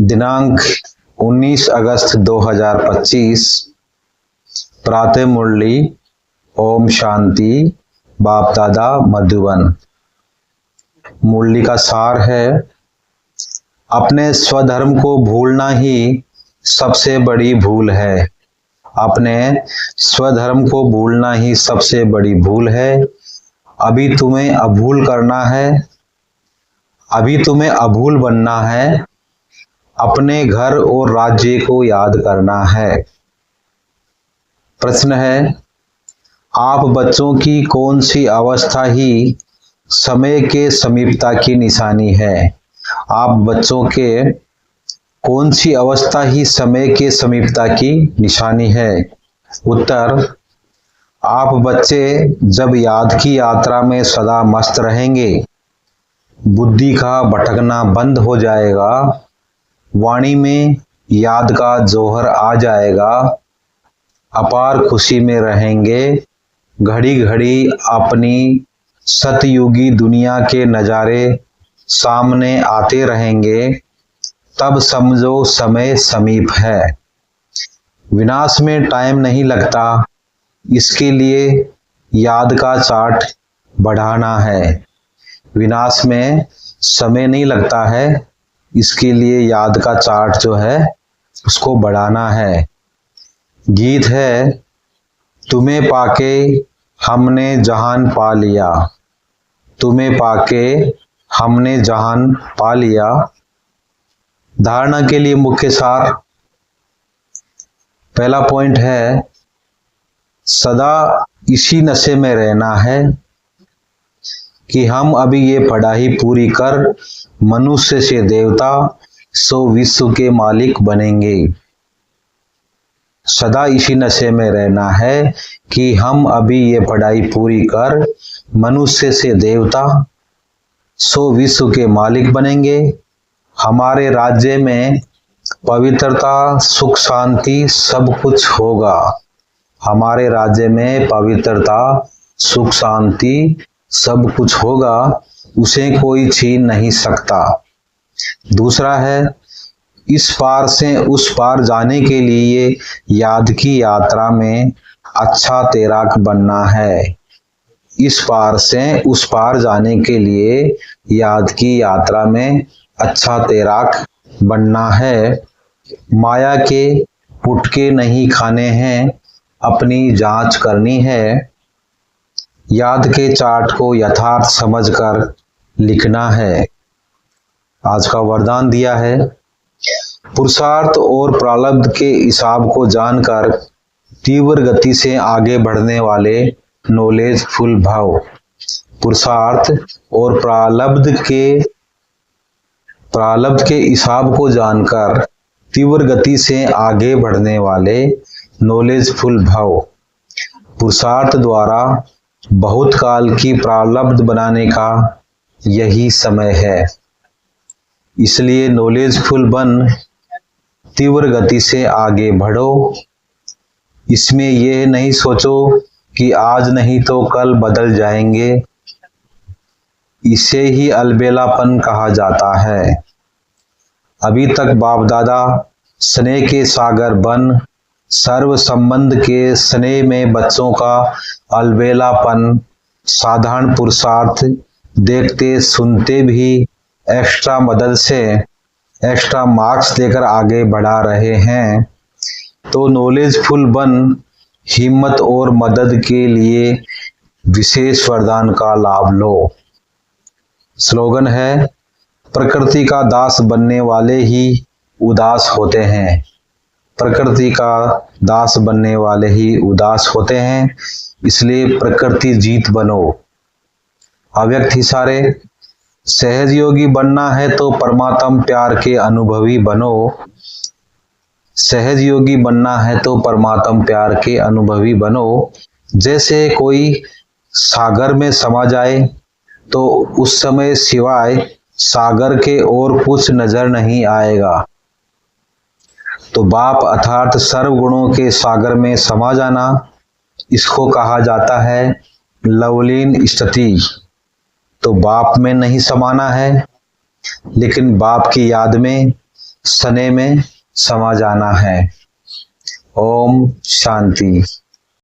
दिनांक 19 अगस्त 2025। प्रातः मुरली। ओम शांति। बाप दादा मधुबन। मुरली का सार है, अपने स्वधर्म को भूलना ही सबसे बड़ी भूल है। अपने स्वधर्म को भूलना ही सबसे बड़ी भूल है। अभी तुम्हें अभूल करना है, अभी तुम्हें अभूल बनना है। अपने घर और राज्य को याद करना है। प्रश्न है, आप बच्चों की कौन सी अवस्था ही समय के समीपता की निशानी है? आप बच्चों के कौन सी अवस्था ही समय के समीपता की निशानी है? उत्तर, आप बच्चे जब याद की यात्रा में सदा मस्त रहेंगे, बुद्धि का भटकना बंद हो जाएगा, वाणी में याद का जौहर आ जाएगा, अपार खुशी में रहेंगे, घड़ी घड़ी अपनी सतयुगी दुनिया के नज़ारे सामने आते रहेंगे, तब समझो समय समीप है। विनाश में टाइम नहीं लगता, इसके लिए याद का चार्ट बढ़ाना है। विनाश में समय नहीं लगता है, इसके लिए याद का चार्ट जो है उसको बढ़ाना है। गीत है, तुम्हें पाके हमने जहान पा लिया, तुम्हें पाके हमने जहान पा लिया। धारणा के लिए मुख्य सार। पहला पॉइंट है, सदा इसी नशे में रहना है कि हम अभी ये पढ़ाई पूरी कर मनुष्य से देवता सो विश्व के मालिक बनेंगे। सदा इसी नशे में रहना है कि हम अभी ये पढ़ाई पूरी कर मनुष्य से देवता सो विश्व के मालिक बनेंगे। हमारे राज्य में पवित्रता, सुख, शांति सब कुछ होगा। हमारे राज्य में पवित्रता, सुख, शांति सब कुछ होगा, उसे कोई छीन नहीं सकता। दूसरा है, इस पार से उस पार जाने के लिए याद की यात्रा में अच्छा तैराक बनना है। इस पार से उस पार जाने के लिए याद की यात्रा में अच्छा तैराक बनना है। माया के पुटके नहीं खाने हैं, अपनी जांच करनी है। याद के चार्ट को यथार्थ समझकर लिखना है। आज का वरदान दिया है, पुरुषार्थ और प्रारब्ध के हिसाब को जानकर तीव्र गति से आगे बढ़ने वाले नॉलेजफुल भाव। पुरुषार्थ और प्रारब्ध के हिसाब को जानकर तीव्र गति से आगे बढ़ने वाले नॉलेजफुल भाव। पुरुषार्थ द्वारा बहुत काल की प्रारब्ध बनाने का यही समय है। इसलिए नॉलेजफुल बन तीव्र गति से आगे बढ़ो। इसमें यह नहीं सोचो कि आज नहीं तो कल बदल जाएंगे। इसे ही अलबेलापन कहा जाता है। अभी तक बाप दादा स्नेह के सागर बन सर्व संबंध के स्नेह में बच्चों का अलबेलापन, साधारण पुरुषार्थ देखते सुनते भी एक्स्ट्रा मदद से एक्स्ट्रा मार्क्स देकर आगे बढ़ा रहे हैं, तो नॉलेजफुल बन हिम्मत और मदद के लिए विशेष वरदान का लाभ लो। स्लोगन है, प्रकृति का दास बनने वाले ही उदास होते हैं। प्रकृति का दास बनने वाले ही उदास होते हैं, इसलिए प्रकृति जीत बनो। अव्यक्त इशारे, सहज योगी बनना है तो परमात्म प्यार के अनुभवी बनो। सहज योगी बनना है तो परमात्म प्यार के अनुभवी बनो। जैसे कोई सागर में समा जाए तो उस समय सिवाय सागर के और कुछ नजर नहीं आएगा। तो बाप अर्थात सर्व गुणों के सागर में समा जाना, इसको कहा जाता है लवलीन स्थिति। तो बाप में नहीं समाना है, लेकिन बाप की याद में सने में समा जाना है। ओम शांति।